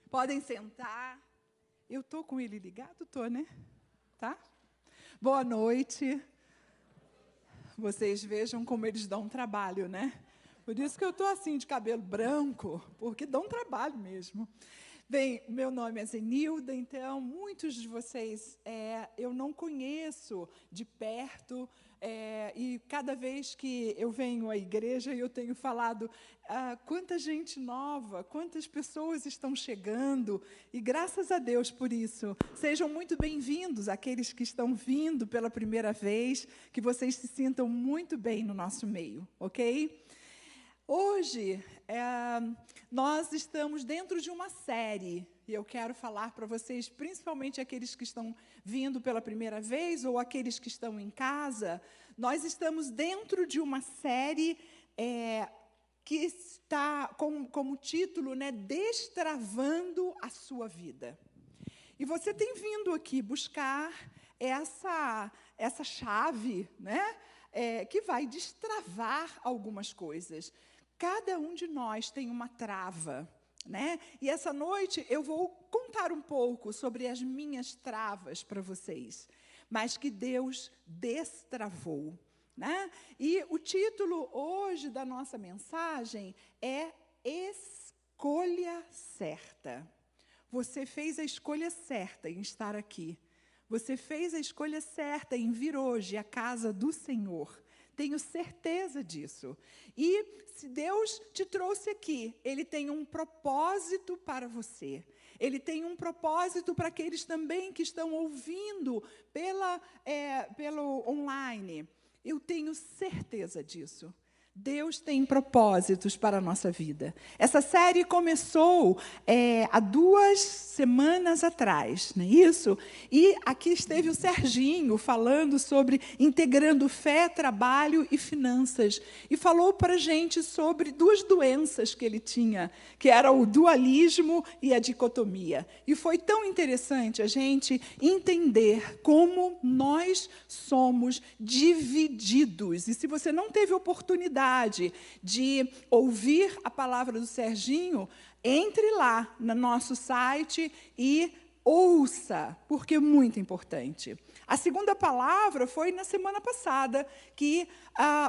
Podem sentar. Eu estou com ele ligado? Estou, né? Tá? Boa noite. Vocês vejam como eles dão um trabalho, né? Por isso que eu estou assim, de cabelo branco, porque dá um trabalho mesmo. Bem, meu nome é Zenilda, então, muitos de vocês eu não conheço de perto, e cada vez que eu venho à igreja, eu tenho falado quanta gente nova, quantas pessoas estão chegando, e graças a Deus por isso. Sejam muito bem-vindos, aqueles que estão vindo pela primeira vez, que vocês se sintam muito bem no nosso meio, ok? Hoje, nós estamos dentro de uma série, e eu quero falar para vocês, principalmente aqueles que estão vindo pela primeira vez, ou aqueles que estão em casa, nós estamos dentro de uma série que está como título, né, Destravando a Sua Vida. E você tem vindo aqui buscar essa chave, né, que vai destravar algumas coisas. Cada um de nós tem uma trava, né? E essa noite eu vou contar um pouco sobre as minhas travas para vocês, mas que Deus destravou, né? E o título hoje da nossa mensagem é Escolha Certa. Você fez a escolha certa em estar aqui. Você fez a escolha certa em vir hoje à casa do Senhor. Tenho certeza disso. E se Deus te trouxe aqui, Ele tem um propósito para você. Ele tem um propósito para aqueles também que estão ouvindo pelo online. Eu tenho certeza disso. Deus tem propósitos para a nossa vida. Essa série começou há 2 semanas atrás, não é isso? E aqui esteve o Serginho falando sobre integrando fé, trabalho e finanças. E falou para a gente sobre 2 doenças que ele tinha, que era o dualismo e a dicotomia. E foi tão interessante a gente entender como nós somos divididos. E se você não teve oportunidade de ouvir a palavra do Serginho, entre lá no nosso site e ouça, porque é muito importante. A segunda palavra foi na semana passada, que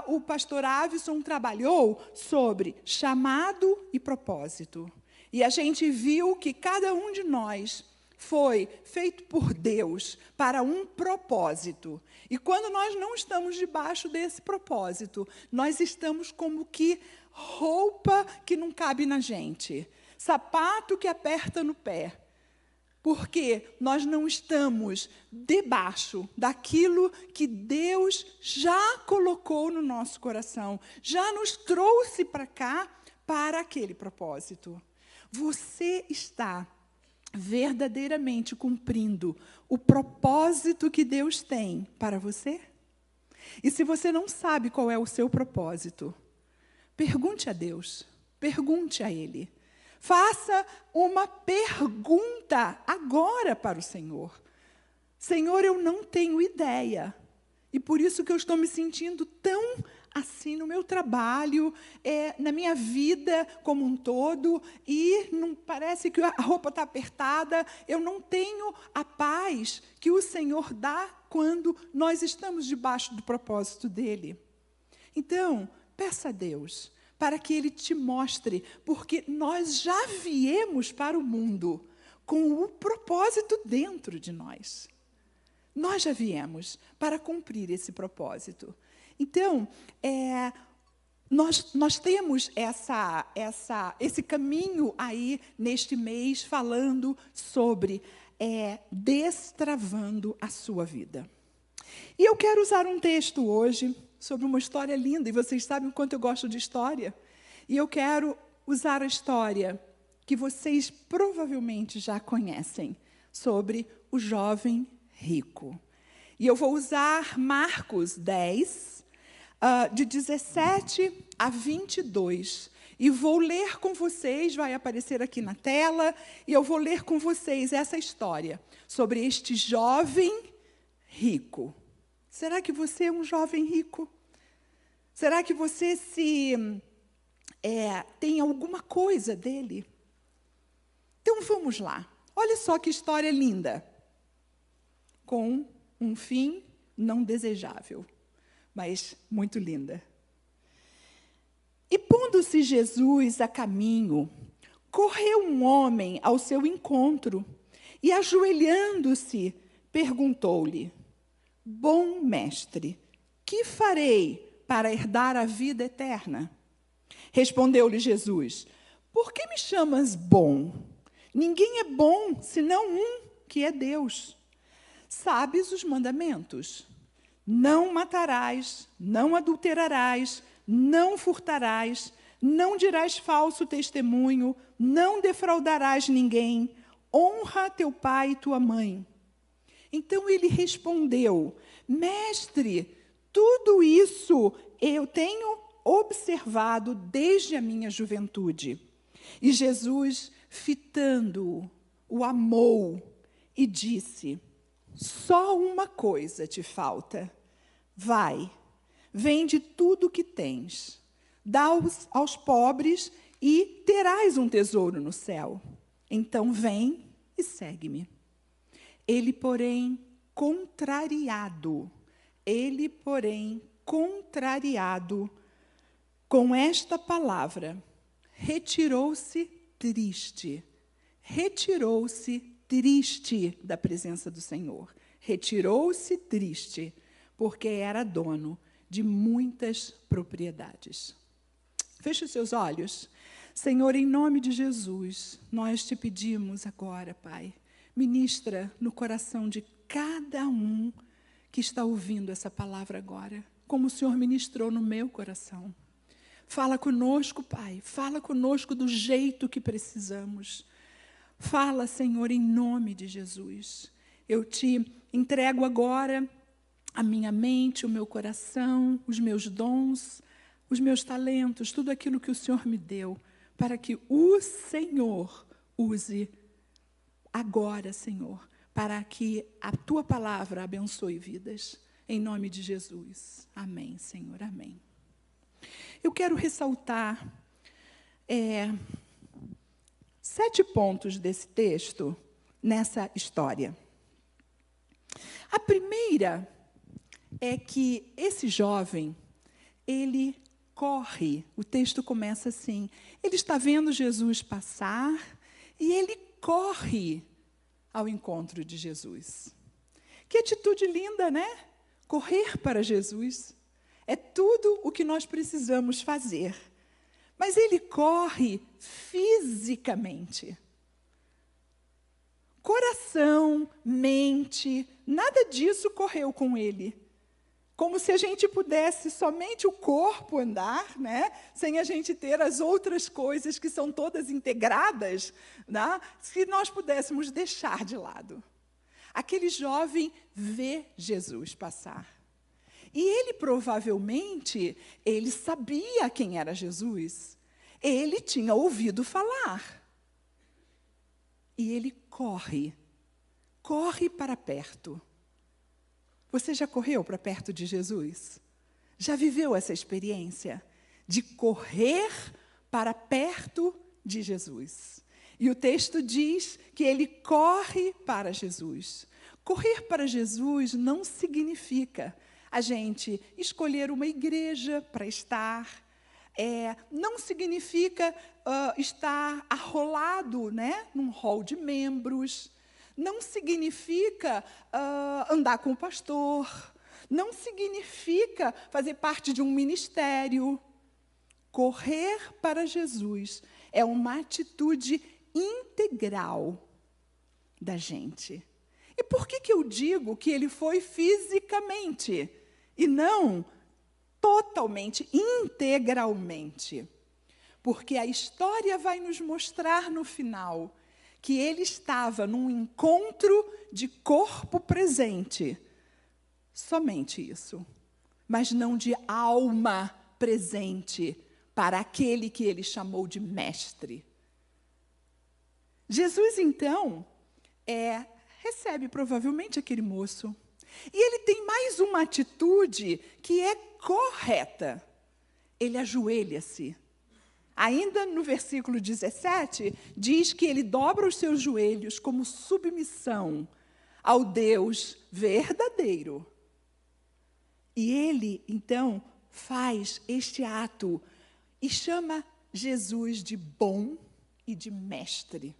o pastor Avison trabalhou sobre chamado e propósito. E a gente viu que cada um de nós foi feito por Deus para um propósito. E quando nós não estamos debaixo desse propósito, nós estamos como que roupa que não cabe na gente, sapato que aperta no pé, porque nós não estamos debaixo daquilo que Deus já colocou no nosso coração, já nos trouxe para cá para aquele propósito. Você está verdadeiramente cumprindo o propósito que Deus tem para você? E se você não sabe qual é o seu propósito, pergunte a Deus, pergunte a Ele. Faça uma pergunta agora para o Senhor. Senhor, eu não tenho ideia, e por isso que eu estou me sentindo tão assim no meu trabalho, na minha vida como um todo, e não parece que a roupa está apertada, eu não tenho a paz que o Senhor dá quando nós estamos debaixo do propósito dEle. Então, peça a Deus para que Ele te mostre, porque nós já viemos para o mundo com o propósito dentro de nós. Nós já viemos para cumprir esse propósito. Então, nós temos esse caminho aí, neste mês, falando sobre destravando a sua vida. E eu quero usar um texto hoje sobre uma história linda, e vocês sabem o quanto eu gosto de história. E eu quero usar a história que vocês provavelmente já conhecem, sobre o jovem rico. E eu vou usar Marcos 10, de 17 a 22. E vou ler com vocês, vai aparecer aqui na tela, e eu vou ler com vocês essa história sobre este jovem rico. Será que você é um jovem rico? Será que você tem alguma coisa dele? Então, Então vamos lá. Olha só que história linda. Com um fim não desejável, mas muito linda. E pondo-se Jesus a caminho, correu um homem ao seu encontro e, ajoelhando-se, perguntou-lhe: Bom mestre, que farei para herdar a vida eterna? Respondeu-lhe Jesus: Por que me chamas bom? Ninguém é bom, senão um, que é Deus. Sabes os mandamentos: não matarás, não adulterarás, não furtarás, não dirás falso testemunho, não defraudarás ninguém, honra teu pai e tua mãe. Então ele respondeu: Mestre, tudo isso eu tenho observado desde a minha juventude. E Jesus, fitando-o, o amou e disse: Só uma coisa te falta. Vai, vende tudo o que tens, dá aos pobres e terás um tesouro no céu. Então vem e segue-me. Ele, porém, contrariado com esta palavra, retirou-se triste da presença do Senhor. Retirou-se triste, porque era dono de muitas propriedades. Feche os seus olhos. Senhor, em nome de Jesus, nós te pedimos agora, Pai, ministra no coração de cada um que está ouvindo essa palavra agora, como o Senhor ministrou no meu coração. Fala conosco, Pai, fala conosco do jeito que precisamos. Fala, Senhor, em nome de Jesus. Eu te entrego agora a minha mente, o meu coração, os meus dons, os meus talentos, tudo aquilo que o Senhor me deu, para que o Senhor use agora, Senhor, para que a Tua palavra abençoe vidas. Em nome de Jesus. Amém, Senhor, amém. Eu quero ressaltar 7 pontos desse texto nessa história. A primeira é que esse jovem, ele corre. O texto começa assim: ele está vendo Jesus passar e ele corre ao encontro de Jesus. Que atitude linda, né? Correr para Jesus. É tudo o que nós precisamos fazer. Mas ele corre fisicamente. Coração, mente, nada disso correu com ele. Como se a gente pudesse somente o corpo andar, né? Sem a gente ter as outras coisas que são todas integradas, né? Se nós pudéssemos deixar de lado. Aquele jovem vê Jesus passar. E ele provavelmente, ele sabia quem era Jesus. Ele tinha ouvido falar. E ele corre para perto. Você já correu para perto de Jesus? Já viveu essa experiência de correr para perto de Jesus? E o texto diz que ele corre para Jesus. Correr para Jesus não significa a gente escolher uma igreja para estar. Não significa estar arrolado, né, num hall de membros. Não significa andar com o pastor. Não significa fazer parte de um ministério. Correr para Jesus é uma atitude integral da gente. E por que eu digo que ele foi fisicamente e não totalmente, integralmente? Porque a história vai nos mostrar no final que ele estava num encontro de corpo presente. Somente isso. Mas não de alma presente para aquele que ele chamou de mestre. Jesus, então, recebe provavelmente aquele moço. E ele tem mais uma atitude que é correta. Ele ajoelha-se Ainda no versículo 17, diz que ele dobra os seus joelhos como submissão ao Deus verdadeiro. E ele, então, faz este ato e chama Jesus de bom e de mestre.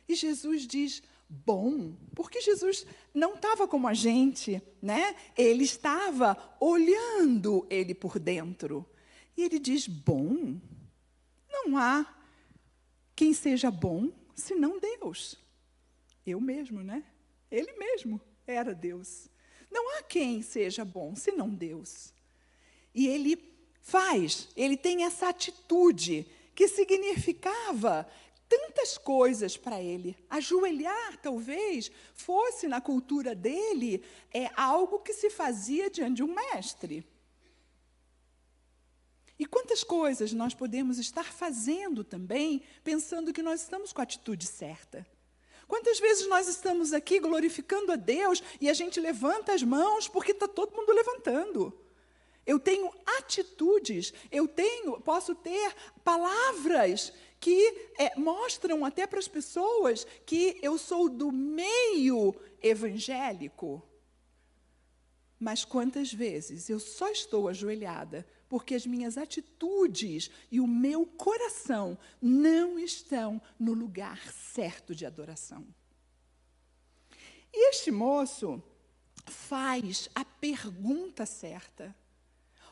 E Jesus diz bom, porque Jesus não estava como a gente, né? Ele estava olhando ele por dentro. E ele diz bom. Não há quem seja bom senão Deus. Eu mesmo, né? Ele mesmo era Deus. Não há quem seja bom senão Deus. E ele tem essa atitude que significava tantas coisas para ele. Ajoelhar, talvez, fosse na cultura dele, algo que se fazia diante de um mestre. E quantas coisas nós podemos estar fazendo também, pensando que nós estamos com a atitude certa? Quantas vezes nós estamos aqui glorificando a Deus e a gente levanta as mãos porque está todo mundo levantando? Eu tenho atitudes, posso ter palavras que mostram até para as pessoas que eu sou do meio evangélico. Mas quantas vezes eu só estou ajoelhada porque as minhas atitudes e o meu coração não estão no lugar certo de adoração. E este moço faz a pergunta certa.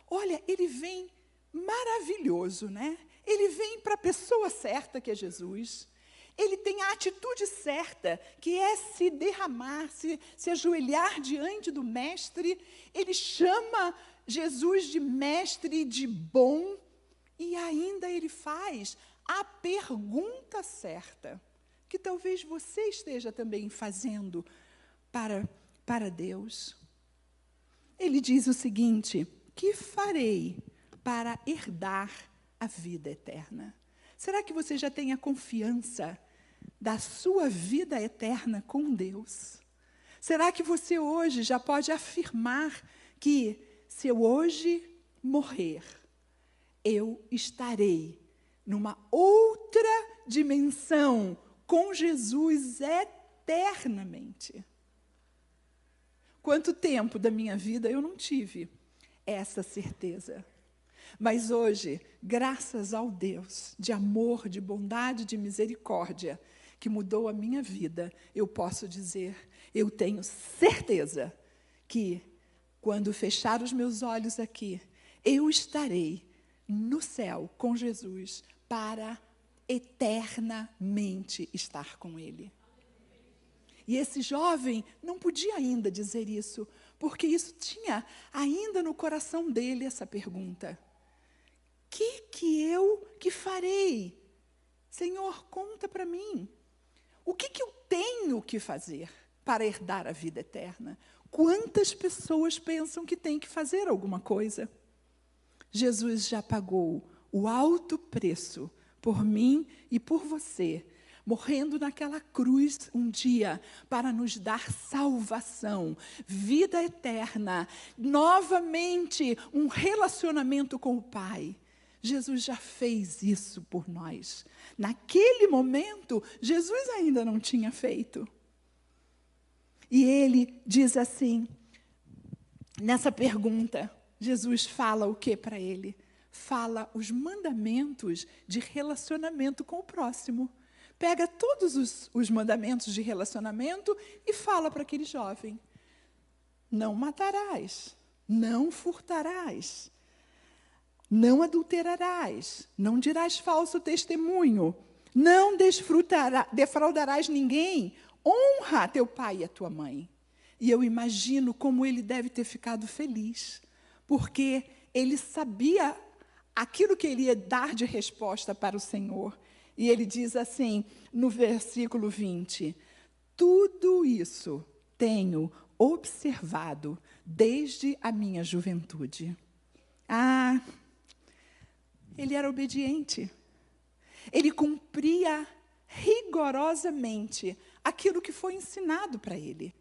Olha, ele vem maravilhoso, né? Ele vem para a pessoa certa, que é Jesus. Ele tem a atitude certa, que é se derramar, se ajoelhar diante do mestre. Ele chama Jesus de mestre, de bom, e ainda ele faz a pergunta certa, que talvez você esteja também fazendo para Deus. Ele diz o seguinte: que farei para herdar a vida eterna? Será que você já tem a confiança da sua vida eterna com Deus? Será que você hoje já pode afirmar que, se eu hoje morrer, eu estarei numa outra dimensão com Jesus eternamente? Quanto tempo da minha vida eu não tive essa certeza? Mas hoje, graças ao Deus de amor, de bondade, de misericórdia, que mudou a minha vida, eu posso dizer, eu tenho certeza que, quando fechar os meus olhos aqui, eu estarei no céu com Jesus para eternamente estar com Ele. E esse jovem não podia ainda dizer isso, porque isso tinha ainda no coração dele essa pergunta. Que farei? Senhor, conta para mim. O que eu tenho que fazer para herdar a vida eterna? Quantas pessoas pensam que tem que fazer alguma coisa? Jesus já pagou o alto preço por mim e por você, morrendo naquela cruz um dia para nos dar salvação, vida eterna, novamente um relacionamento com o Pai. Jesus já fez isso por nós. Naquele momento, Jesus ainda não tinha feito. E ele diz assim, nessa pergunta, Jesus fala o que para ele? Fala os mandamentos de relacionamento com o próximo. Pega todos os mandamentos de relacionamento e fala para aquele jovem. Não matarás, não furtarás, não adulterarás, não dirás falso testemunho, não defraudarás ninguém, honra teu pai e a tua mãe. E eu imagino como ele deve ter ficado feliz, porque ele sabia aquilo que ele ia dar de resposta para o Senhor. E ele diz assim, no versículo 20, tudo isso tenho observado desde a minha juventude. Ele era obediente. Ele cumpria rigorosamente aquilo que foi ensinado para ele.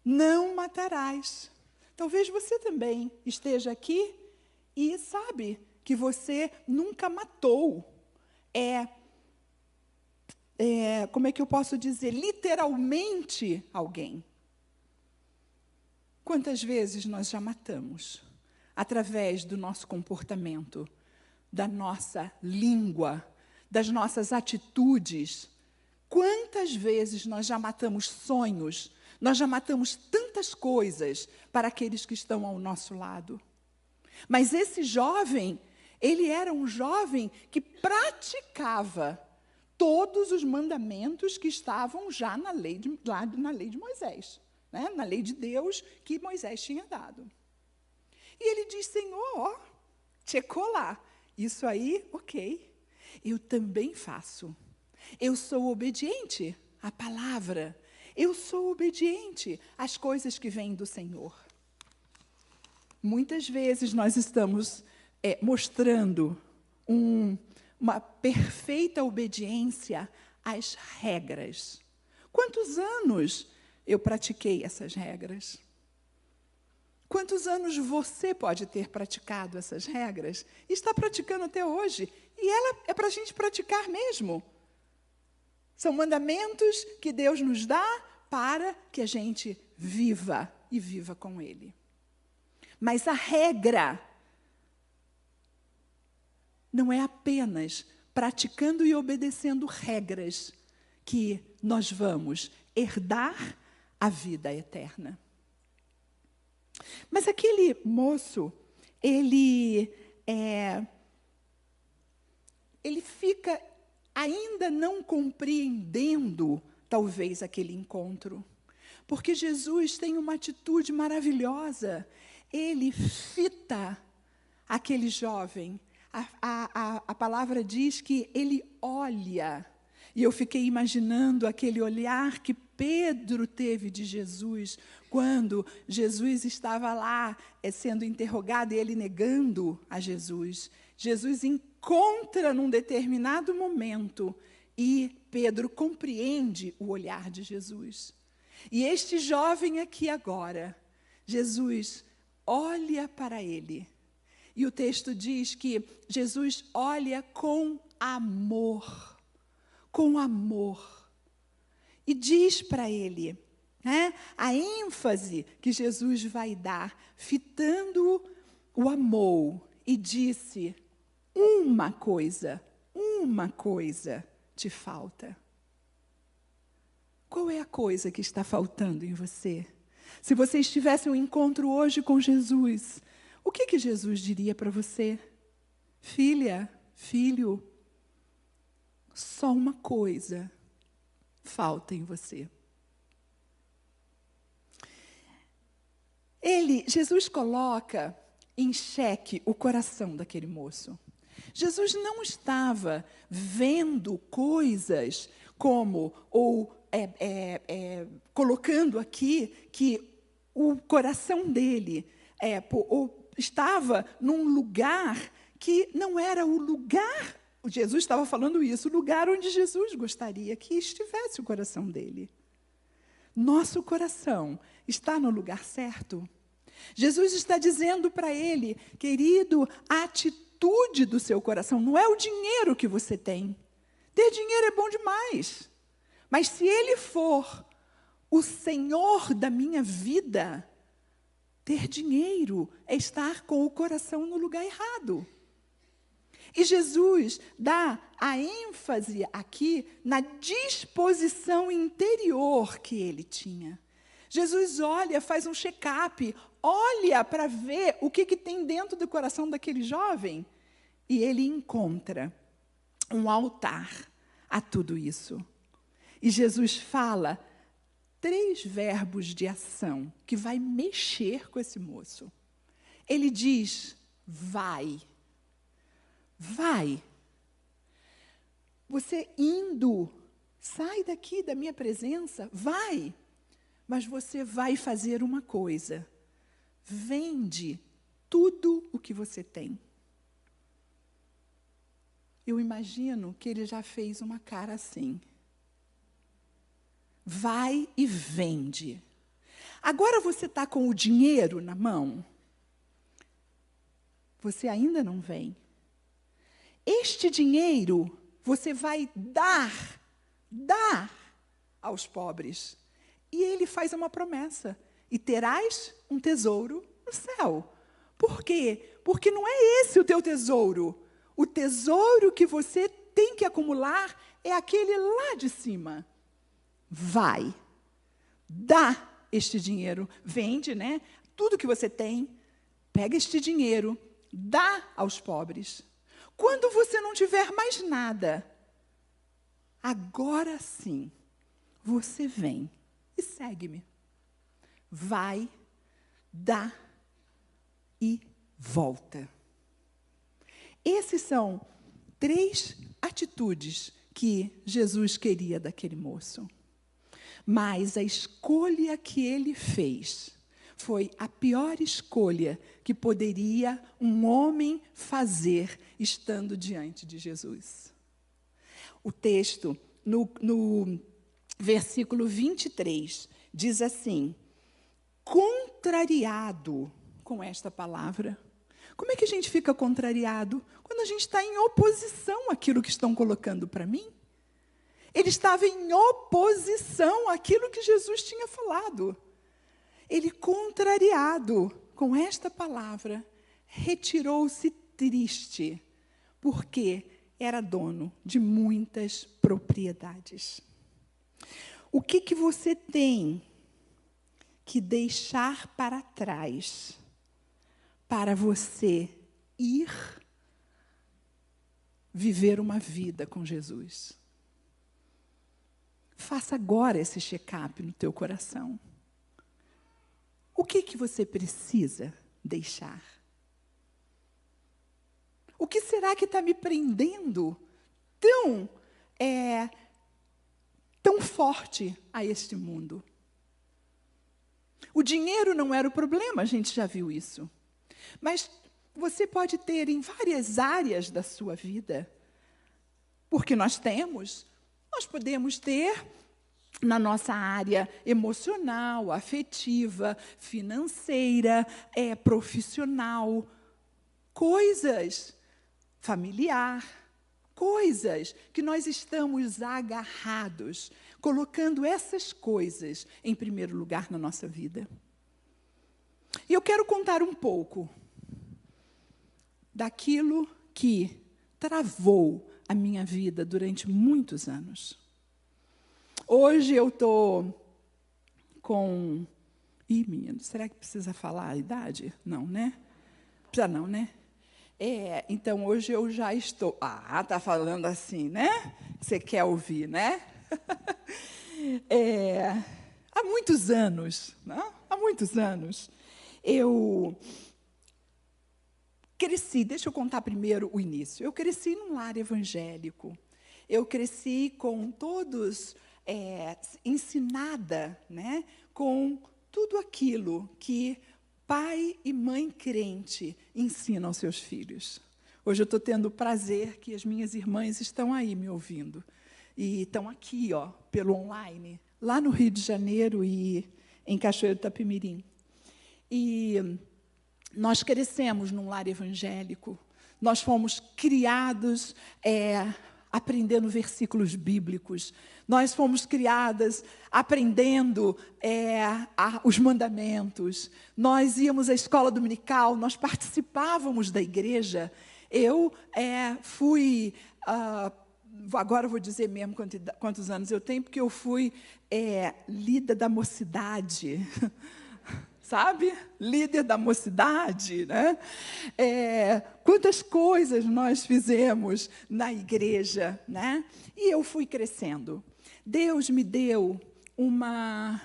Não matarás. Talvez você também esteja aqui e sabe que você nunca matou. Como é que eu posso dizer? Literalmente alguém. Quantas vezes nós já matamos? Através do nosso comportamento, da nossa língua, das nossas atitudes. Quantas vezes nós já matamos sonhos, nós já matamos tantas coisas para aqueles que estão ao nosso lado. Mas esse jovem, ele era um jovem que praticava todos os mandamentos que estavam já na lei de Moisés, né? Na lei de Deus que Moisés tinha dado. E ele diz, Senhor, checou lá, isso aí, ok, eu também faço. Eu sou obediente à palavra, eu sou obediente às coisas que vêm do Senhor. Muitas vezes nós estamos mostrando uma perfeita obediência às regras. Quantos anos eu pratiquei essas regras? Quantos anos você pode ter praticado essas regras? E está praticando até hoje. E ela é para a gente praticar mesmo. São mandamentos que Deus nos dá para que a gente viva e viva com Ele. Mas a regra não é apenas praticando e obedecendo regras que nós vamos herdar a vida eterna. Mas aquele moço, ele fica ainda não compreendendo, talvez, aquele encontro. Porque Jesus tem uma atitude maravilhosa. Ele fita aquele jovem. A palavra diz que ele olha. E eu fiquei imaginando aquele olhar que Pedro teve de Jesus, quando Jesus estava lá sendo interrogado e ele negando a Jesus. Jesus encontra num determinado momento e Pedro compreende o olhar de Jesus. E este jovem aqui agora, Jesus olha para ele. E o texto diz que Jesus olha com amor. Com amor. E diz para ele, né, a ênfase que Jesus vai dar, fitando o amor, e disse, uma coisa te falta. Qual é a coisa que está faltando em você? Se vocês tivessem um encontro hoje com Jesus, o que Jesus diria para você? Filha, filho, só uma coisa falta em você. Jesus coloca em xeque o coração daquele moço. Jesus não estava vendo coisas como, colocando aqui que o coração dele estava num lugar que não era o lugar. Jesus estava falando isso, o lugar onde Jesus gostaria que estivesse o coração dele. Nosso coração está no lugar certo. Jesus está dizendo para ele, querido, a atitude do seu coração não é o dinheiro que você tem. Ter dinheiro é bom demais. Mas se ele for o Senhor da minha vida, ter dinheiro é estar com o coração no lugar errado. E Jesus dá a ênfase aqui na disposição interior que ele tinha. Jesus olha, faz um check-up, olha para ver o que tem dentro do coração daquele jovem. E ele encontra um altar a tudo isso. E Jesus fala 3 verbos de ação que vai mexer com esse moço. Ele diz, vai. Vai. Você indo, sai daqui da minha presença, vai. Mas você vai fazer uma coisa. Vende tudo o que você tem. Eu imagino que ele já fez uma cara assim. Vai e vende. Agora você está com o dinheiro na mão. Você ainda não vem. este dinheiro você vai dar aos pobres. E ele faz uma promessa: e terás um tesouro no céu. Por quê? Porque não é esse o teu tesouro. O tesouro que você tem que acumular é aquele lá de cima. Vai, dá este dinheiro, vende, né? Tudo que você tem, pega este dinheiro, dá aos pobres. Quando você não tiver mais nada, agora sim, você vem e segue-me. Vai, dá e volta. Esses são 3 atitudes que Jesus queria daquele moço. Mas a escolha que ele fez foi a pior escolha que poderia um homem fazer estando diante de Jesus. O texto, no versículo 23, diz assim: contrariado com esta palavra. Como é que a gente fica contrariado? Quando a gente está em oposição àquilo que estão colocando para mim. Ele estava em oposição àquilo que Jesus tinha falado. Ele, contrariado com esta palavra, retirou-se triste, porque era dono de muitas propriedades. O que você tem que deixar para trás para você ir viver uma vida com Jesus? Faça agora esse check-up no teu coração. O que você precisa deixar? O que será que está me prendendo tão forte a este mundo? O dinheiro não era o problema, a gente já viu isso. Mas você pode ter em várias áreas da sua vida, porque nós podemos ter na nossa área emocional, afetiva, financeira, profissional, coisas, familiar, coisas que nós estamos agarrados, colocando essas coisas em primeiro lugar na nossa vida. E eu quero contar um pouco daquilo que travou a minha vida durante muitos anos. Hoje eu estou com... menino, será que precisa falar a idade? Não, né? Precisa não, né? Então, hoje eu já estou... tá falando assim, né? Você quer ouvir, né? Há muitos anos, não? Há muitos anos, eu cresci, deixa eu contar primeiro o início. Eu cresci num lar evangélico. Eu cresci com todos... ensinada, né, com tudo aquilo que pai e mãe crente ensinam aos seus filhos. Hoje eu estou tendo o prazer que as minhas irmãs estão aí me ouvindo. E estão aqui, pelo online, lá no Rio de Janeiro e em Cachoeiro do Itapemirim. E nós crescemos num lar evangélico. Nós fomos criados aprendendo versículos bíblicos. Nós fomos criadas aprendendo os mandamentos. Nós íamos à escola dominical, nós participávamos da igreja. Eu fui... agora eu vou dizer mesmo quantos anos eu tenho, porque eu fui líder da mocidade. Sabe? Líder da mocidade, né? Quantas coisas nós fizemos na igreja, né? E eu fui crescendo. Deus me deu uma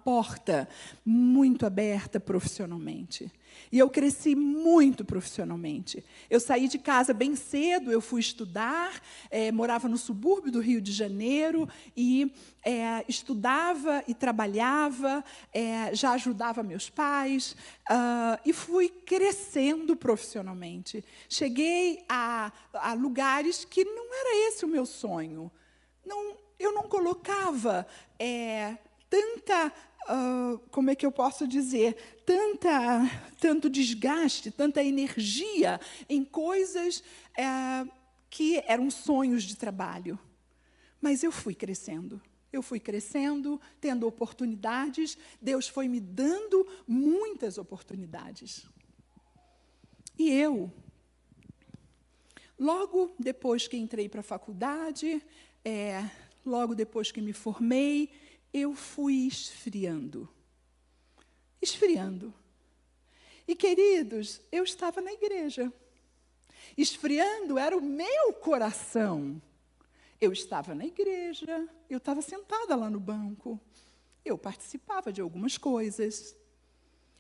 porta muito aberta profissionalmente. E eu cresci muito profissionalmente. Eu saí de casa bem cedo, eu fui estudar, morava no subúrbio do Rio de Janeiro, e estudava e trabalhava, já ajudava meus pais, e fui crescendo profissionalmente. Cheguei a lugares que não era esse o meu sonho. Eu não colocava tanta como é que eu posso dizer, tanto desgaste, tanta energia em coisas que eram sonhos de trabalho. Mas eu fui crescendo, tendo oportunidades, Deus foi me dando muitas oportunidades. E eu, logo depois que entrei para a faculdade, logo depois que me formei, eu fui esfriando. E, queridos, eu estava na igreja. Esfriando era o meu coração. Eu estava na igreja, eu estava sentada lá no banco. Eu participava de algumas coisas.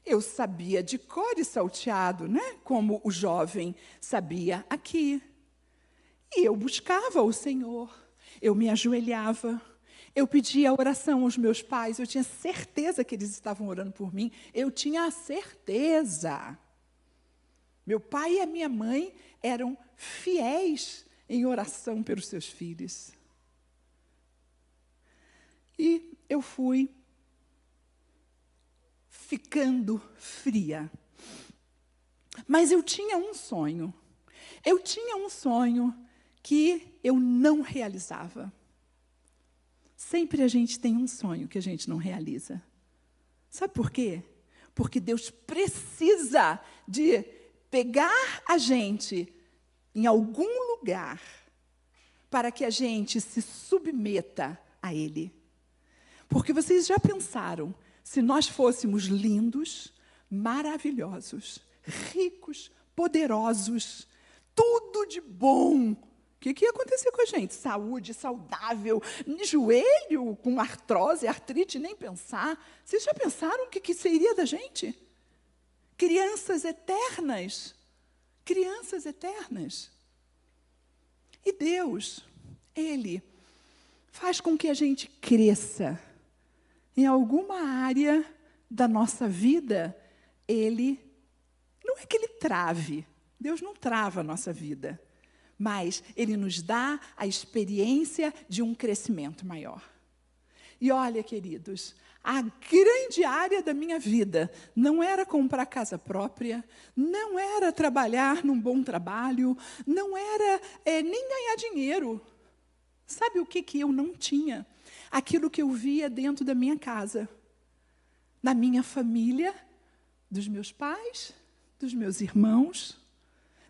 Eu sabia de cor e salteado, né? Como o jovem sabia aqui. E eu buscava o Senhor. Eu me ajoelhava. Eu pedia oração aos meus pais. Eu tinha certeza que eles estavam orando por mim. Eu tinha a certeza. Meu pai e a minha mãe eram fiéis em oração pelos seus filhos. E eu fui ficando fria. Mas eu tinha um sonho. Eu tinha um sonho que eu não realizava. Sempre a gente tem um sonho que a gente não realiza. Sabe por quê? Porque Deus precisa de pegar a gente em algum lugar para que a gente se submeta a Ele. Porque vocês já pensaram, se nós fôssemos lindos, maravilhosos, ricos, poderosos, tudo de bom, o que ia acontecer com a gente? Saúde, saudável, joelho com artrose, artrite, nem pensar. Vocês já pensaram o que seria da gente? Crianças eternas. Crianças eternas. E Deus, Ele faz com que a gente cresça em alguma área da nossa vida. Ele, não é que Ele trave, Deus não trava a nossa vida, mas Ele nos dá a experiência de um crescimento maior. E olha, queridos, a grande área da minha vida não era comprar casa própria, não era trabalhar num bom trabalho, não era nem ganhar dinheiro. Sabe o que eu não tinha? Aquilo que eu via dentro da minha casa, na minha família, dos meus pais, dos meus irmãos,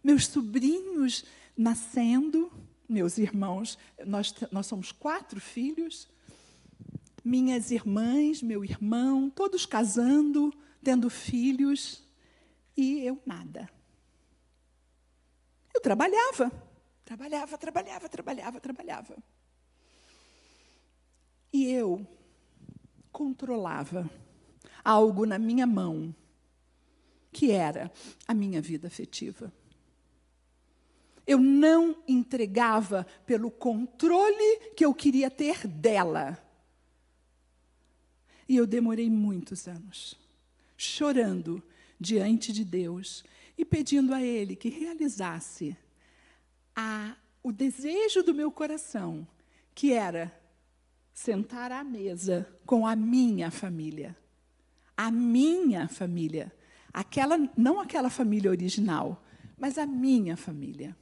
meus sobrinhos nascendo, meus irmãos, nós somos 4 filhos, minhas irmãs, meu irmão, todos casando, tendo filhos, e eu nada. Eu trabalhava. E eu controlava algo na minha mão, que era a minha vida afetiva. Eu não entregava pelo controle que eu queria ter dela. E eu demorei muitos anos, chorando diante de Deus e pedindo a Ele que realizasse o desejo do meu coração, que era sentar à mesa com a minha família. A minha família. Não aquela família original, mas a minha família.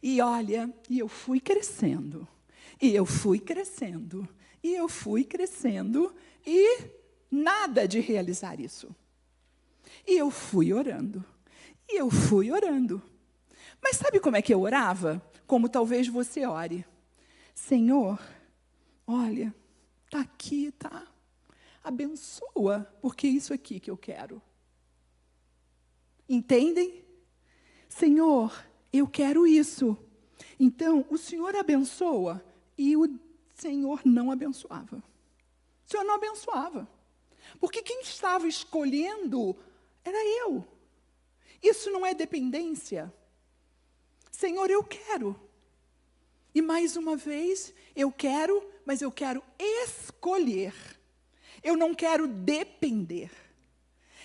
E olha, eu fui crescendo, e nada de realizar isso. E eu fui orando. Mas sabe como é que eu orava? Como talvez você ore. Senhor, olha, está aqui, tá? Abençoa, porque é isso aqui que eu quero. Entendem? Senhor, eu quero isso. Então, o Senhor abençoa e o Senhor não abençoava. O Senhor não abençoava. Porque quem estava escolhendo era eu. Isso não é dependência. Senhor, eu quero. E mais uma vez, eu quero, mas eu quero escolher. Eu não quero depender.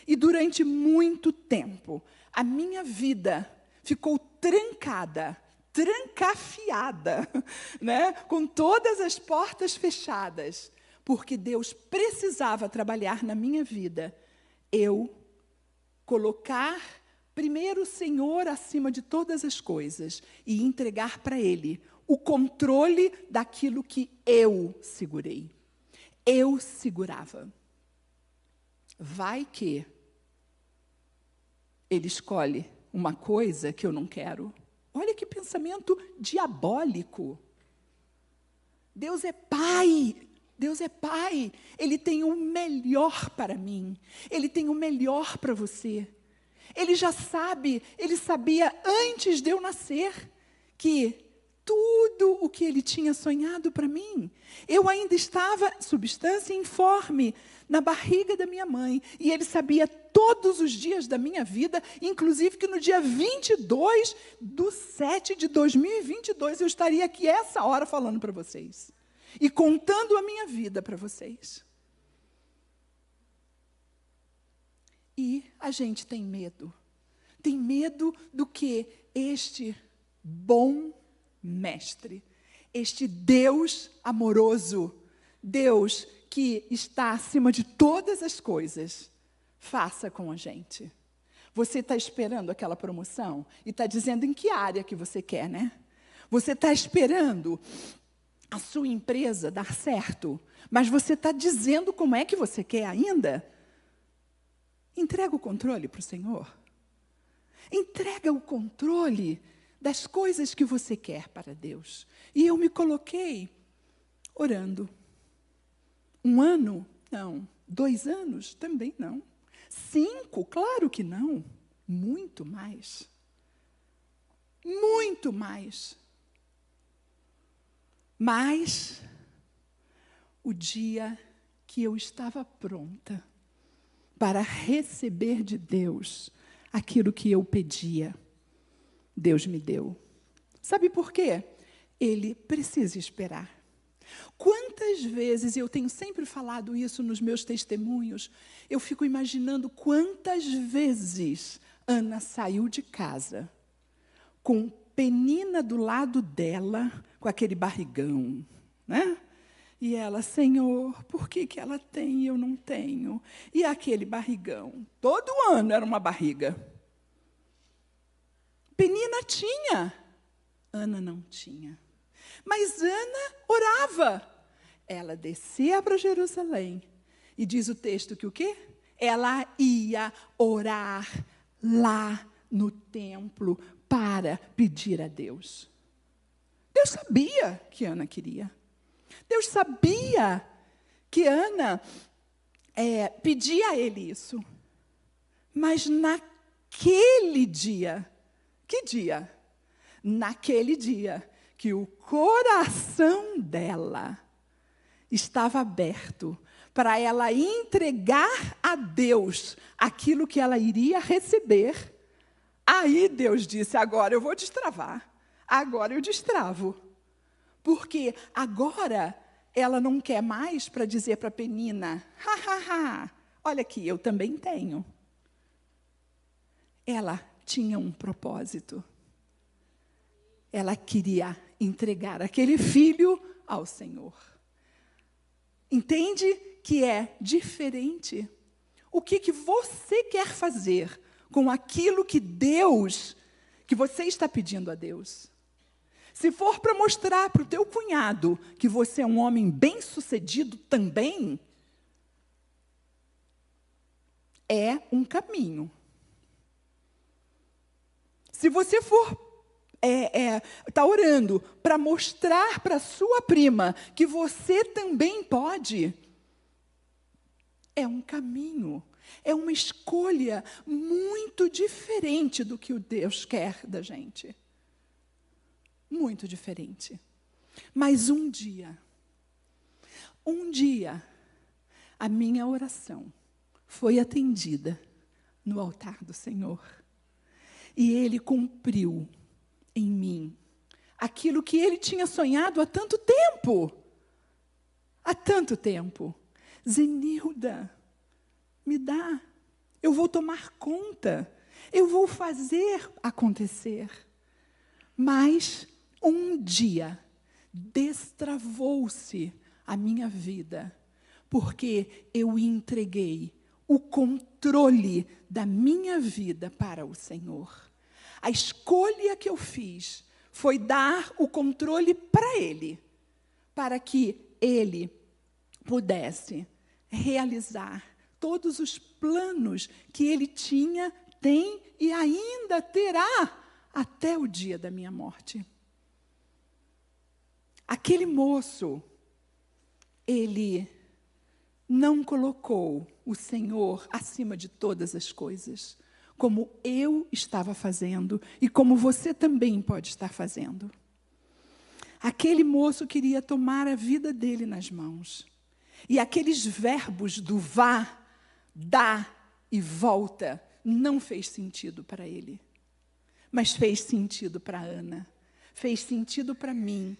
E durante muito tempo, a minha vida ficou trancafiada, né? Com todas as portas fechadas, porque Deus precisava trabalhar na minha vida, eu colocar primeiro o Senhor acima de todas as coisas e entregar para Ele o controle daquilo que eu segurei. Eu segurava. Vai que Ele escolhe uma coisa que eu não quero. Olha que pensamento diabólico. Deus é Pai. Deus é Pai. Ele tem o melhor para mim. Ele tem o melhor para você. Ele já sabe, Ele sabia antes de eu nascer que tudo o que Ele tinha sonhado para mim, eu ainda estava, substância informe, na barriga da minha mãe. E Ele sabia todos os dias da minha vida, inclusive que no dia 22/7/2022, eu estaria aqui essa hora falando para vocês. E contando a minha vida para vocês. E a gente tem medo. Tem medo do que este bom mestre, este Deus amoroso, Deus que está acima de todas as coisas, faça com a gente. Você está esperando aquela promoção e está dizendo em que área que você quer, né? Você está esperando a sua empresa dar certo, mas você está dizendo como é que você quer ainda? Entrega o controle para o Senhor. Entrega o controle das coisas que você quer para Deus. E eu me coloquei orando. 1 ano? Não. 2 anos? Também não. 5? Claro que não. Muito mais. Muito mais. Mas, o dia que eu estava pronta para receber de Deus aquilo que eu pedia, Deus me deu. Sabe por quê? Ele precisa esperar. Quantas vezes, eu tenho sempre falado isso nos meus testemunhos, eu fico imaginando quantas vezes Ana saiu de casa com Penina do lado dela, com aquele barrigão, né? E ela, Senhor, por que ela tem e eu não tenho? E aquele barrigão, todo ano era uma barriga. Penina tinha, Ana não tinha. Mas Ana orava. Ela descia para Jerusalém. E diz o texto que o quê? Ela ia orar lá no templo para pedir a Deus. Deus sabia que Ana queria. Deus sabia que Ana pedia a ele isso. Mas naquele dia, que dia? Naquele dia que o coração dela estava aberto para ela entregar a Deus aquilo que ela iria receber, aí Deus disse, agora eu vou destravar. Agora eu destravo. Porque agora ela não quer mais para dizer para Penina, olha aqui, eu também tenho. Ela tinha um propósito. Ela queria entregar aquele filho ao Senhor. Entende que é diferente? O que você quer fazer com aquilo que você está pedindo a Deus? Se for para mostrar para o teu cunhado que você é um homem bem-sucedido também, é um caminho. Se você for está orando para mostrar para sua prima que você também pode, é um caminho, é uma escolha muito diferente do que o Deus quer da gente. Muito diferente. Mas um dia, a minha oração foi atendida no altar do Senhor. E Ele cumpriu em mim aquilo que Ele tinha sonhado há tanto tempo. Há tanto tempo. Zenilda, me dá. Eu vou tomar conta. Eu vou fazer acontecer. Mas um dia destravou-se a minha vida Porque eu entreguei o controle da minha vida para o Senhor. A escolha que eu fiz foi dar o controle para Ele, para que Ele pudesse realizar todos os planos que Ele tinha, tem e ainda terá até o dia da minha morte. Aquele moço, ele não colocou o Senhor acima de todas as coisas, como eu estava fazendo e como você também pode estar fazendo. Aquele moço queria tomar a vida dele nas mãos. E aqueles verbos do vá, dá e volta não fez sentido para ele. Mas fez sentido para Ana. Fez sentido para mim.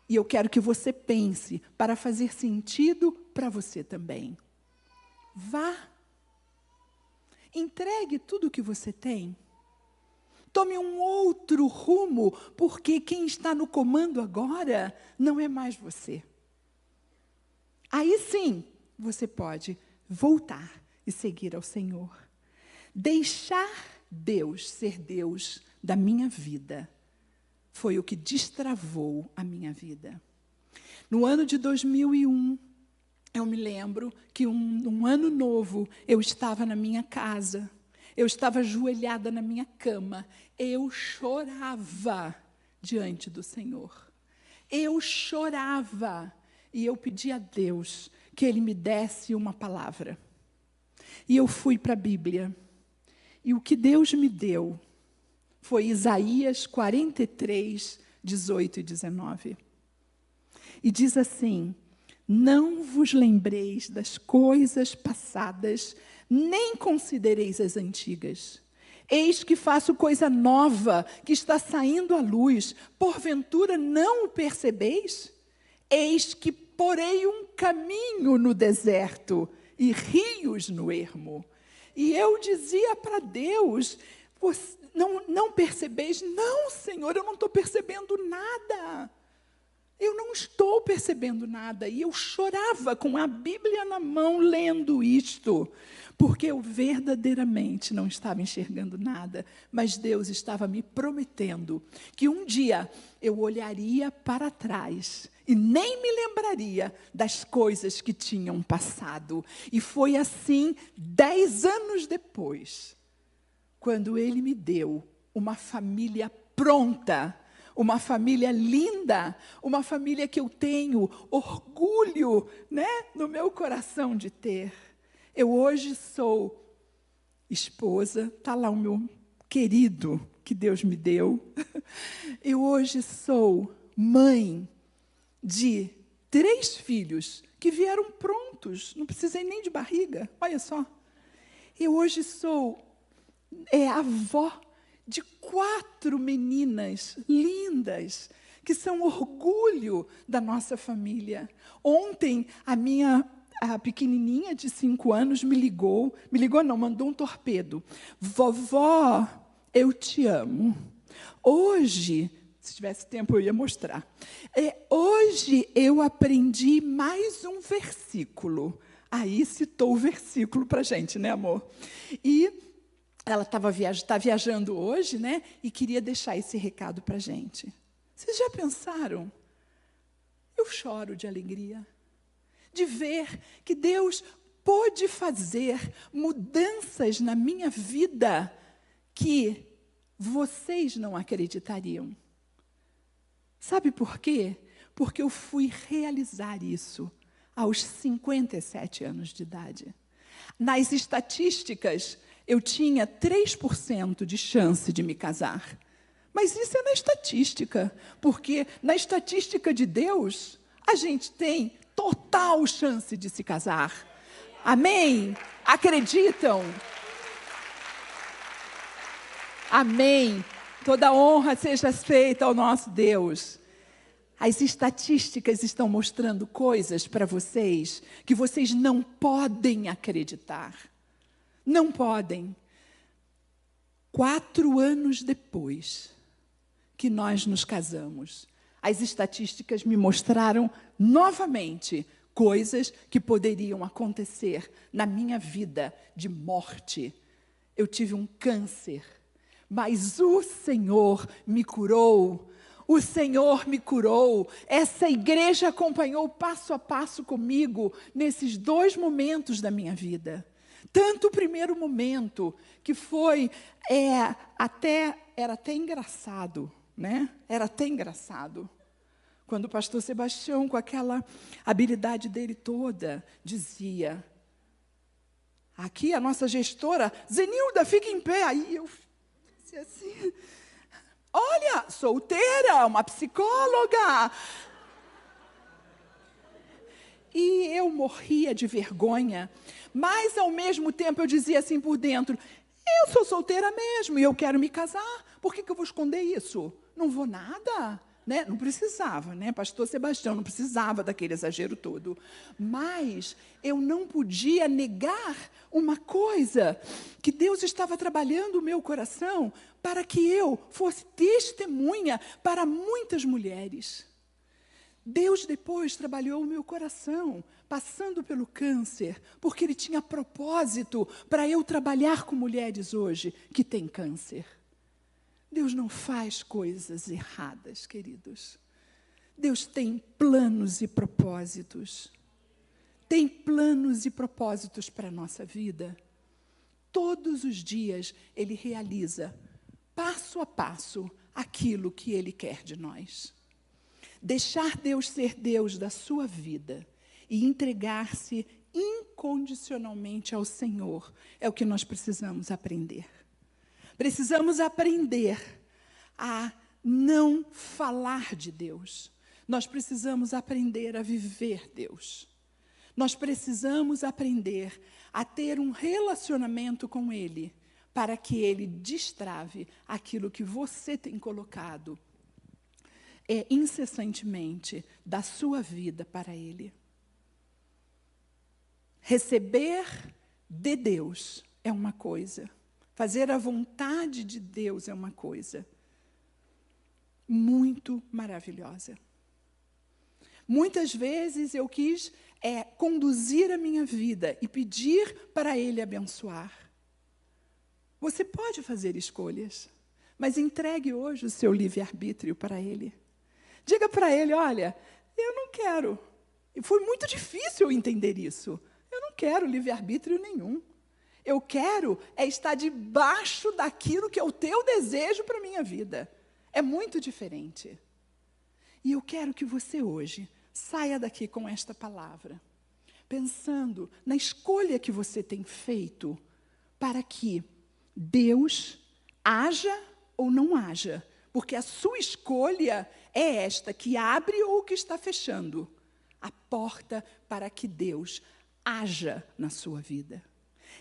E eu quero que você pense para fazer sentido para você também. Vá. Entregue tudo o que você tem. Tome um outro rumo, porque quem está no comando agora não é mais você. Aí sim, você pode voltar e seguir ao Senhor. Deixar Deus ser Deus da minha vida foi o que destravou a minha vida. No ano de 2001, eu me lembro que um ano novo, eu estava na minha casa, eu estava ajoelhada na minha cama, eu chorava diante do Senhor. Eu chorava e eu pedi a Deus que Ele me desse uma palavra. E eu fui para a Bíblia. E o que Deus me deu foi Isaías 43, 18 e 19. E diz assim: não vos lembreis das coisas passadas, nem considereis as antigas. Eis que faço coisa nova, que está saindo à luz. Porventura não o percebeis? Eis que porei um caminho no deserto e rios no ermo. E eu dizia para Deus: não percebeis? Não, Senhor, eu não estou percebendo nada. Eu não estou percebendo nada. E eu chorava com a Bíblia na mão, lendo isto, porque eu verdadeiramente não estava enxergando nada, mas Deus estava me prometendo que um dia eu olharia para trás e nem me lembraria das coisas que tinham passado. E foi assim 10 anos depois, quando Ele me deu uma família pronta, uma família linda, uma família que eu tenho orgulho, né, no meu coração de ter. Eu hoje sou esposa, está lá o meu querido que Deus me deu. Eu hoje sou mãe de 3 filhos que vieram prontos, não precisei nem de barriga, olha só. Eu hoje sou avó de 4 meninas lindas, que são orgulho da nossa família. Ontem, a pequenininha de 5 anos mandou um torpedo. Vovó, eu te amo. Hoje, se tivesse tempo eu ia mostrar. Hoje eu aprendi mais um versículo. Aí citou o versículo para a gente, né, amor? E ela está viajando hoje, né? E queria deixar esse recado para a gente. Vocês já pensaram? Eu choro de alegria de ver que Deus pôde fazer mudanças na minha vida que vocês não acreditariam. Sabe por quê? Porque eu fui realizar isso aos 57 anos de idade. Nas estatísticas, eu tinha 3% de chance de me casar. Mas isso é na estatística, porque na estatística de Deus, a gente tem total chance de se casar. Amém? Acreditam? Amém. Toda honra seja feita ao nosso Deus. As estatísticas estão mostrando coisas para vocês que vocês não podem acreditar. Não podem. 4 anos depois que nós nos casamos, as estatísticas me mostraram novamente coisas que poderiam acontecer na minha vida de morte. Eu tive um câncer, mas o Senhor me curou. O Senhor me curou. Essa igreja acompanhou passo a passo comigo nesses 2 momentos da minha vida. Tanto o primeiro momento, que foi, era até engraçado, né? Era até engraçado. Quando o pastor Sebastião, com aquela habilidade dele toda, dizia, aqui a nossa gestora, Zenilda, fica em pé. Aí eu disse assim, olha, solteira, uma psicóloga. E eu morria de vergonha, mas ao mesmo tempo eu dizia assim por dentro, eu sou solteira mesmo e eu quero me casar, por que eu vou esconder isso? Não vou nada, né? Não precisava, né? Pastor Sebastião, não precisava daquele exagero todo. Mas eu não podia negar uma coisa, que Deus estava trabalhando o meu coração para que eu fosse testemunha para muitas mulheres. Deus depois trabalhou o meu coração, passando pelo câncer, porque Ele tinha propósito para eu trabalhar com mulheres hoje que têm câncer. Deus não faz coisas erradas, queridos. Deus tem planos e propósitos. Tem planos e propósitos para a nossa vida. Todos os dias Ele realiza, passo a passo, aquilo que Ele quer de nós. Deixar Deus ser Deus da sua vida e entregar-se incondicionalmente ao Senhor é o que nós precisamos aprender. Precisamos aprender a não falar de Deus. Nós precisamos aprender a viver Deus. Nós precisamos aprender a ter um relacionamento com Ele, para que Ele destrave aquilo que você tem colocado incessantemente da sua vida para Ele. Receber de Deus é uma coisa. Fazer a vontade de Deus é uma coisa muito maravilhosa. Muitas vezes eu quis conduzir a minha vida e pedir para Ele abençoar. Você pode fazer escolhas, mas entregue hoje o seu livre-arbítrio para Ele. Diga para Ele, olha, eu não quero. E foi muito difícil eu entender isso. Eu não quero livre-arbítrio nenhum. Eu quero estar debaixo daquilo que é o teu desejo para a minha vida. É muito diferente. E eu quero que você hoje saia daqui com esta palavra, pensando na escolha que você tem feito para que Deus haja ou não haja. Porque a sua escolha é esta, que abre ou que está fechando a porta para que Deus haja na sua vida.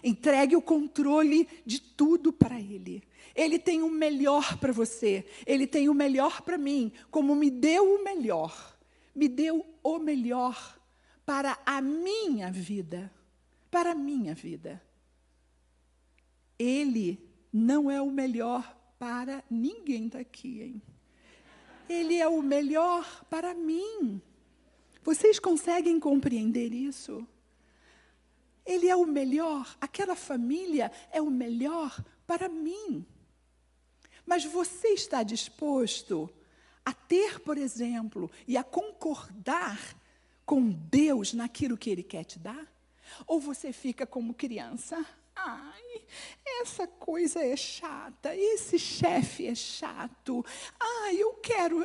Entregue o controle de tudo para Ele. Ele tem o melhor para você. Ele tem o melhor para mim, como me deu o melhor. Me deu o melhor para a minha vida. Para a minha vida. Ele não é o melhor para ninguém daqui, hein? Ele é o melhor para mim. Vocês conseguem compreender isso? Ele é o melhor, aquela família é o melhor para mim. Mas você está disposto a ter, por exemplo, e a concordar com Deus naquilo que Ele quer te dar? Ou você fica como criança? Ai, essa coisa é chata, esse chefe é chato. Ai, eu quero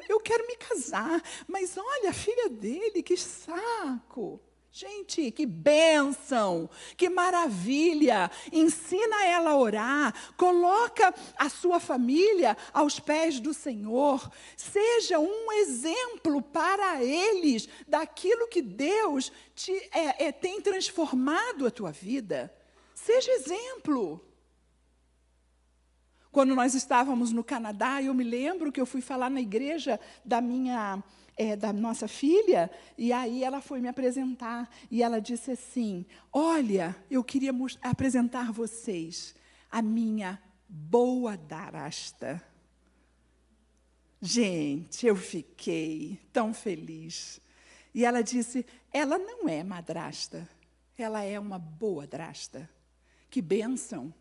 me casar, mas olha a filha dele, que saco. Gente, que bênção, que maravilha. Ensina ela a orar, coloca a sua família aos pés do Senhor. Seja um exemplo para eles daquilo que Deus tem transformado a tua vida. Seja exemplo. Quando nós estávamos no Canadá, eu me lembro que eu fui falar na igreja da nossa filha, e aí ela foi me apresentar, e ela disse assim, olha, eu queria apresentar vocês a minha boa darasta. Gente, eu fiquei tão feliz. E ela disse, ela não é madrasta, ela é uma boa drasta. Que bênção!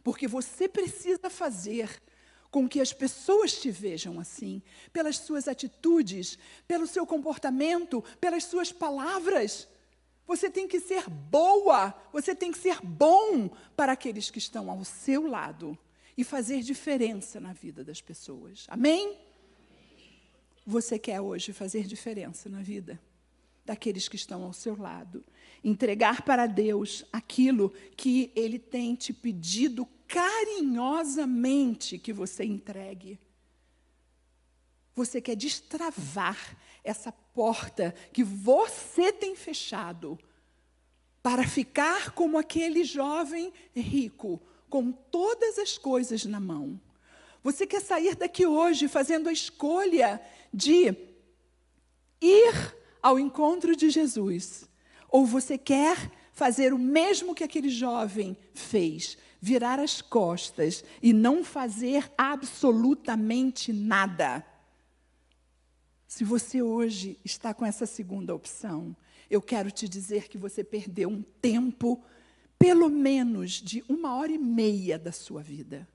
Porque você precisa fazer com que as pessoas te vejam assim, pelas suas atitudes, pelo seu comportamento, pelas suas palavras. Você tem que ser boa, você tem que ser bom para aqueles que estão ao seu lado e fazer diferença na vida das pessoas. Amém? Você quer hoje fazer diferença na vida daqueles que estão ao seu lado. Entregar para Deus aquilo que Ele tem te pedido carinhosamente que você entregue. Você quer destravar essa porta que você tem fechado para ficar como aquele jovem rico, com todas as coisas na mão. Você quer sair daqui hoje fazendo a escolha de ir ao encontro de Jesus? Ou você quer fazer o mesmo que aquele jovem fez, virar as costas e não fazer absolutamente nada? Se você hoje está com essa segunda opção, eu quero te dizer que você perdeu um tempo, pelo menos de 1h30 da sua vida.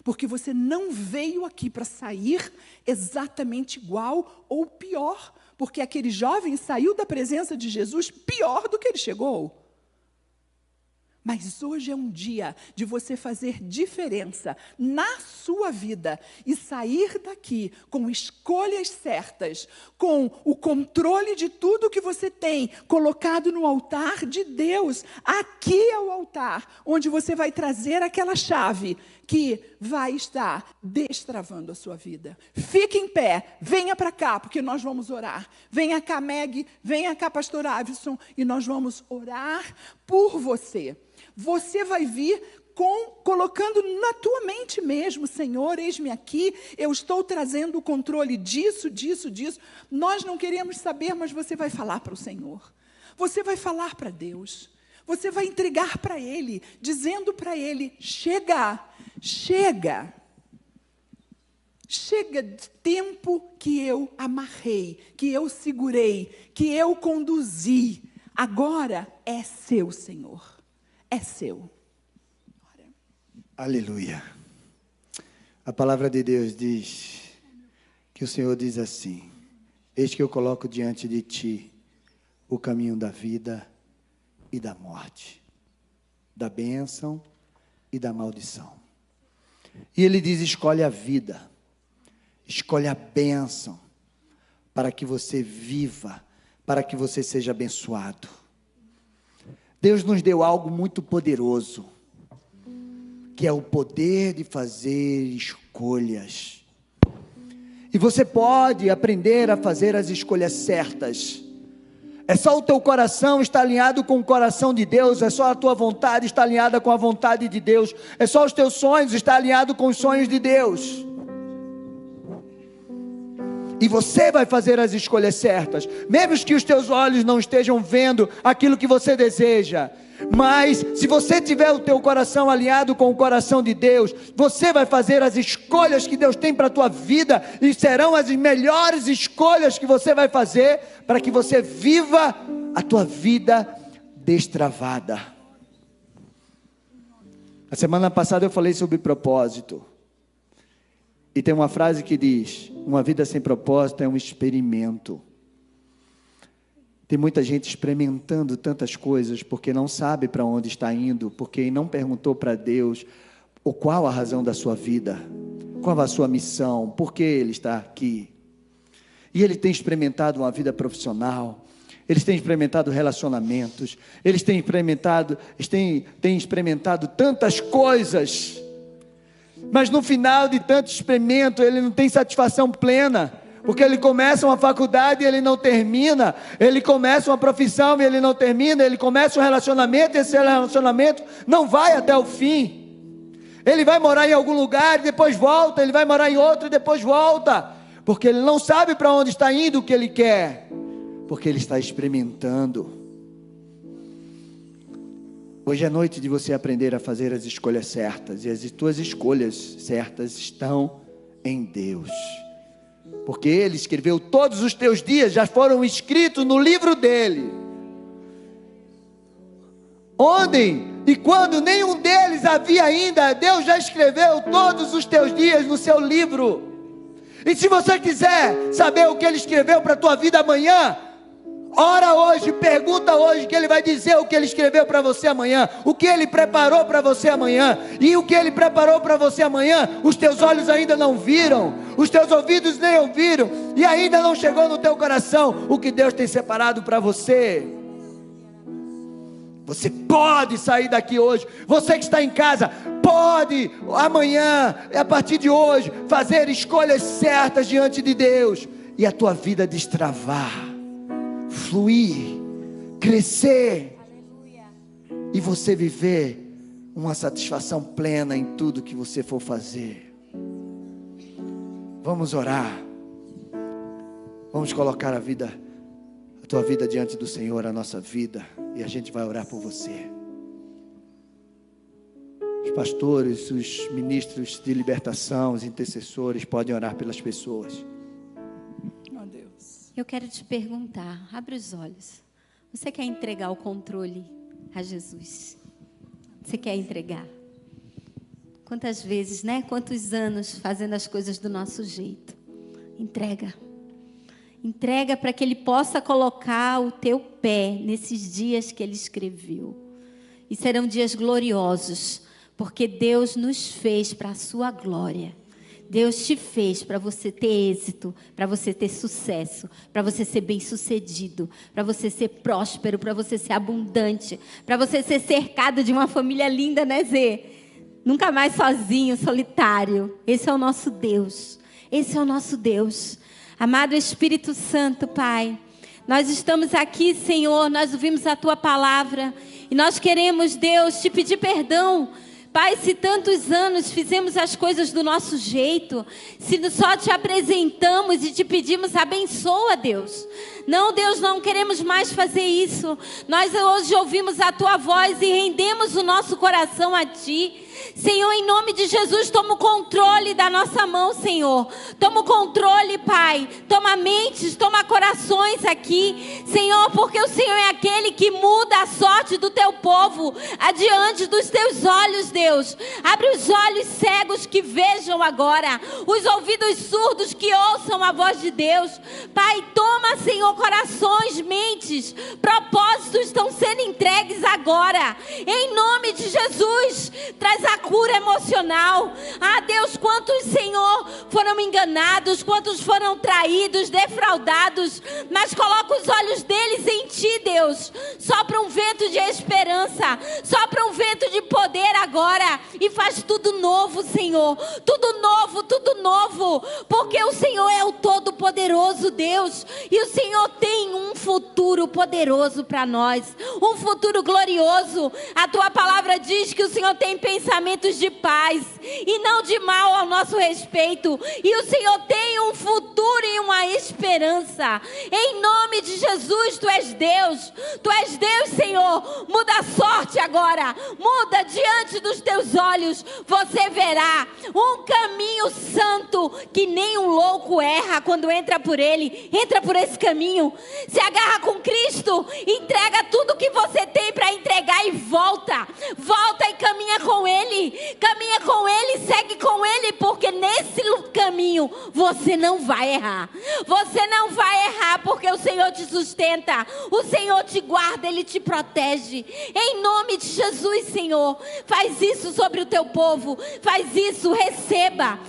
Porque você não veio aqui para sair exatamente igual ou pior. Porque aquele jovem saiu da presença de Jesus pior do que ele chegou. Mas hoje é um dia de você fazer diferença na sua vida e sair daqui com escolhas certas, com o controle de tudo que você tem colocado no altar de Deus. Aqui é o altar onde você vai trazer aquela chave que vai estar destravando a sua vida. Fique em pé, venha para cá, porque nós vamos orar. Venha cá, Meg, venha cá, pastor Avison, e nós vamos orar por você. Você vai vir colocando na tua mente mesmo, Senhor, eis-me aqui, eu estou trazendo o controle disso. Nós não queremos saber, mas você vai falar para o Senhor. Você vai falar para Deus. Você vai entregar para Ele, dizendo para Ele, chega de tempo que eu amarrei, que eu segurei, que eu conduzi. Agora é seu, Senhor. É seu. Ora. Aleluia. A palavra de Deus diz que o Senhor diz assim: eis que eu coloco diante de ti o caminho da vida e da morte, da bênção e da maldição. E Ele diz, escolhe a vida, escolhe a bênção, para que você viva, para que você seja abençoado. Deus nos deu algo muito poderoso, que é o poder de fazer escolhas. E você pode aprender a fazer as escolhas certas. É só o teu coração estar alinhado com o coração de Deus, é só a tua vontade estar alinhada com a vontade de Deus, é só os teus sonhos estar alinhados com os sonhos de Deus. E você vai fazer as escolhas certas, mesmo que os teus olhos não estejam vendo aquilo que você deseja. Mas se você tiver o teu coração alinhado com o coração de Deus, você vai fazer as escolhas que Deus tem para a tua vida, e serão as melhores escolhas que você vai fazer, para que você viva a tua vida destravada. A semana passada eu falei sobre propósito, e tem uma frase que diz: uma vida sem propósito é um experimento. Tem muita gente experimentando tantas coisas, porque não sabe para onde está indo, porque não perguntou para Deus qual a razão da sua vida, qual a sua missão, por que ele está aqui. E ele tem experimentado uma vida profissional, eles têm experimentado relacionamentos, eles têm experimentado tantas coisas, mas no final de tanto experimento, ele não tem satisfação plena. Porque ele começa uma faculdade e ele não termina, ele começa uma profissão e ele não termina, ele começa um relacionamento e esse relacionamento não vai até o fim. Ele vai morar em algum lugar e depois volta, ele vai morar em outro e depois volta, porque ele não sabe para onde está indo o que ele quer, porque ele está experimentando. Hoje é noite de você aprender a fazer as escolhas certas, e as tuas escolhas certas estão em Deus. porque Ele escreveu todos os teus dias, já foram escritos no livro dEle. Onde e quando nenhum deles havia ainda, Deus já escreveu todos os teus dias no seu livro. E se você quiser saber o que Ele escreveu para a tua vida amanhã, ora hoje, pergunta hoje, que Ele vai dizer o que Ele escreveu para você amanhã, o que Ele preparou para você amanhã. E o que Ele preparou para você amanhã, os teus olhos ainda não viram, os teus ouvidos nem ouviram, e ainda não chegou no teu coração o que Deus tem separado para você. Você pode sair daqui hoje, você que está em casa, pode amanhã, a partir de hoje, fazer escolhas certas diante de Deus, e a tua vida destravar, fluir, crescer, e você viver uma satisfação plena em tudo que você for fazer. Vamos orar, vamos colocar a tua vida diante do Senhor, a nossa vida, e a gente vai orar por você. Os pastores, os ministros de libertação, os intercessores podem orar pelas pessoas. Oh, Deus. Eu quero te perguntar, abre os olhos. Você quer entregar o controle a Jesus? Você quer entregar? Quantas vezes, né? Quantos anos fazendo as coisas do nosso jeito? Entrega. Entrega para que Ele possa colocar o teu pé nesses dias que Ele escreveu. E serão dias gloriosos, porque Deus nos fez para a sua glória. Deus te fez para você ter êxito, para você ter sucesso, para você ser bem-sucedido, para você ser próspero, para você ser abundante, para você ser cercado de uma família linda, né, Zê? Nunca mais sozinho, solitário. Esse é o nosso Deus. Esse é o nosso Deus. Amado Espírito Santo, Pai, nós estamos aqui, Senhor, nós ouvimos a Tua palavra e nós queremos, Deus, te pedir perdão. Pai, se tantos anos fizemos as coisas do nosso jeito, se só te apresentamos e te pedimos, abençoa, Deus. Não, Deus, não queremos mais fazer isso. Nós hoje ouvimos a Tua voz e rendemos o nosso coração a Ti. Senhor, em nome de Jesus, toma o controle da nossa mão, Senhor. Toma o controle, Pai. Toma mentes, toma corações aqui, Senhor, porque o Senhor é aquele que muda a sorte do Teu povo adiante dos Teus olhos, Deus. Abre os olhos cegos que vejam agora, os ouvidos surdos que ouçam a voz de Deus. Pai, toma, Senhor, corações, mentes, propósitos estão sendo entregues agora. Em nome de Jesus, traz a cura emocional. Ah, Deus, quantos, Senhor, foram enganados, quantos foram traídos, defraudados, mas coloca os olhos deles em Ti, Deus. Sopra um vento de esperança, sopra um vento de poder agora e faz tudo novo, Senhor. Tudo novo, porque o Senhor é o Todo-Poderoso Deus e o Senhor tem um futuro poderoso para nós, um futuro glorioso. A Tua palavra diz que o Senhor tem pensamentos de paz e não de mal ao nosso respeito, e o Senhor tem um futuro e uma esperança. Em nome de Jesus, Tu és Deus, Senhor. Muda a sorte agora, muda diante dos Teus olhos. Você verá um caminho santo que nem um louco erra quando entra por ele. Entra por esse caminho, se agarra com Cristo, entrega tudo que você tem para entregar e volta e caminha com Ele, segue com Ele, porque nesse caminho você não vai errar, porque o Senhor te sustenta, o Senhor te guarda, Ele te protege. Em nome de Jesus, Senhor, faz isso sobre o Teu povo, faz isso, receba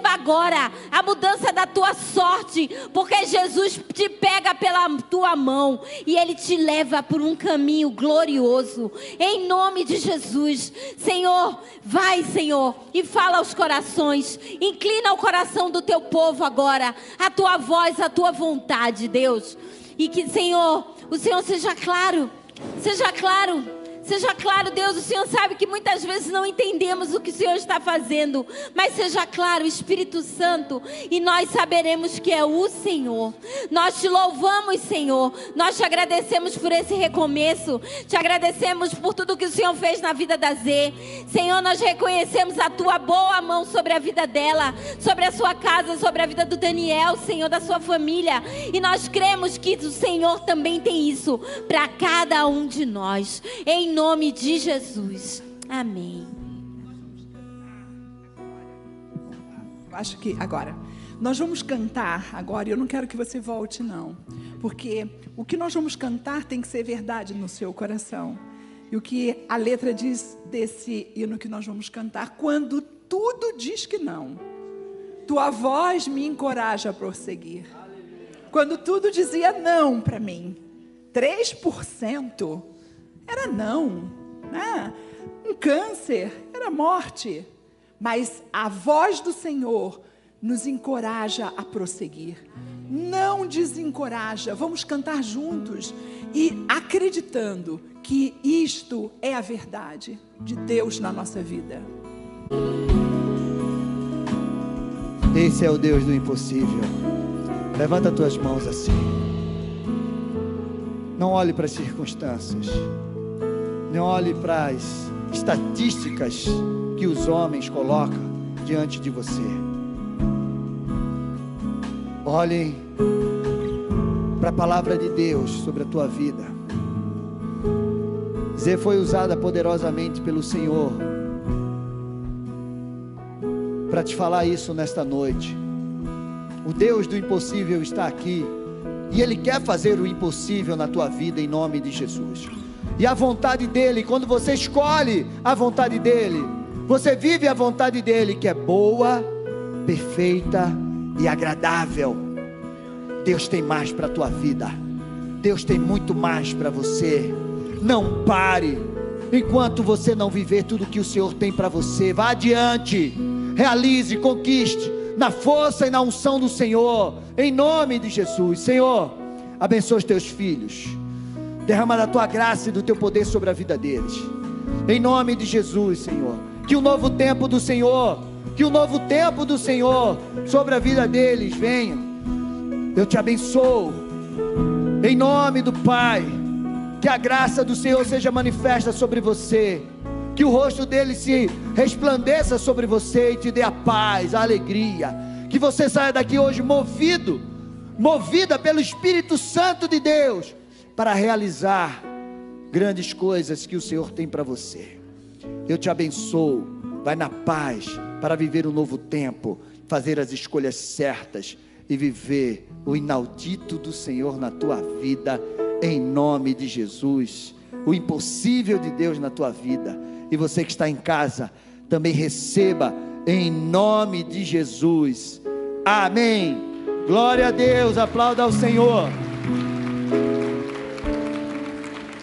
agora a mudança da tua sorte, porque Jesus te pega pela tua mão e Ele te leva por um caminho glorioso. Em nome de Jesus, Senhor, vai, Senhor, e fala aos corações, inclina o coração do Teu povo agora, a Tua voz, a Tua vontade, Deus, e que, Senhor, o Senhor seja claro, Seja claro, Deus, o Senhor sabe que muitas vezes não entendemos o que o Senhor está fazendo, mas seja claro, Espírito Santo, e nós saberemos que é o Senhor. Nós te louvamos, Senhor, nós te agradecemos por esse recomeço, te agradecemos por tudo que o Senhor fez na vida da Zê. Senhor, nós reconhecemos a tua boa mão sobre a vida dela, sobre a sua casa, sobre a vida do Daniel, Senhor, da sua família, e nós cremos que o Senhor também tem isso para cada um de nós, em nome de Jesus, amém. Acho que agora, nós vamos cantar agora, e eu não quero que você volte não, porque o que nós vamos cantar tem que ser verdade no seu coração, e o que a letra diz desse hino que nós vamos cantar: quando tudo diz que não, tua voz me encoraja a prosseguir. Quando tudo dizia não para mim, 3% era não, né? Um câncer era morte, mas a voz do Senhor nos encoraja a prosseguir, não desencoraja. Vamos cantar juntos e acreditando que isto é a verdade de Deus na nossa vida. Esse é o Deus do impossível. Levanta as tuas mãos assim. Não olhe para as circunstâncias. Não olhe para as estatísticas que os homens colocam diante de você. Olhem para a palavra de Deus sobre a tua vida. Zê foi usada poderosamente pelo Senhor para te falar isso nesta noite. O Deus do impossível está aqui, e Ele quer fazer o impossível na tua vida, em nome de Jesus. E a vontade dEle, quando você escolhe a vontade dEle, você vive a vontade dEle, que é boa, perfeita e agradável. Deus tem mais para a tua vida. Deus tem muito mais para você. Não pare enquanto você não viver tudo que o Senhor tem para você. Vá adiante, realize, conquiste na força e na unção do Senhor, em nome de Jesus. Senhor, abençoa os teus filhos, derrama da tua graça e do teu poder sobre a vida deles, em nome de Jesus. Senhor, que o novo tempo do Senhor, sobre a vida deles venha. Eu te abençoo em nome do Pai. Que a graça do Senhor seja manifesta sobre você, que o rosto dele se resplandeça sobre você e te dê a paz, a alegria. Que você saia daqui hoje movida pelo Espírito Santo de Deus, para realizar grandes coisas que o Senhor tem para você. Eu te abençoo. Vai na paz para viver um novo tempo, fazer as escolhas certas e viver o inaudito do Senhor na tua vida, em nome de Jesus. O impossível de Deus na tua vida. E você que está em casa, também receba em nome de Jesus. Amém. Glória a Deus, aplauda ao Senhor.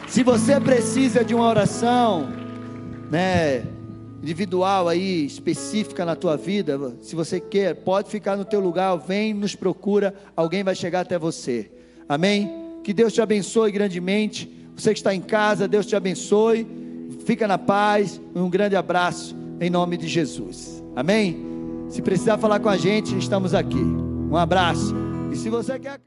Se você precisa de uma oração, individual aí, específica na tua vida, se você quer, pode ficar no teu lugar, vem, nos procura, alguém vai chegar até você. Amém? Que Deus te abençoe grandemente. Você que está em casa, Deus te abençoe. Fica na paz. Um grande abraço em nome de Jesus. Amém? Se precisar falar com a gente, estamos aqui. Um abraço. E se você quer...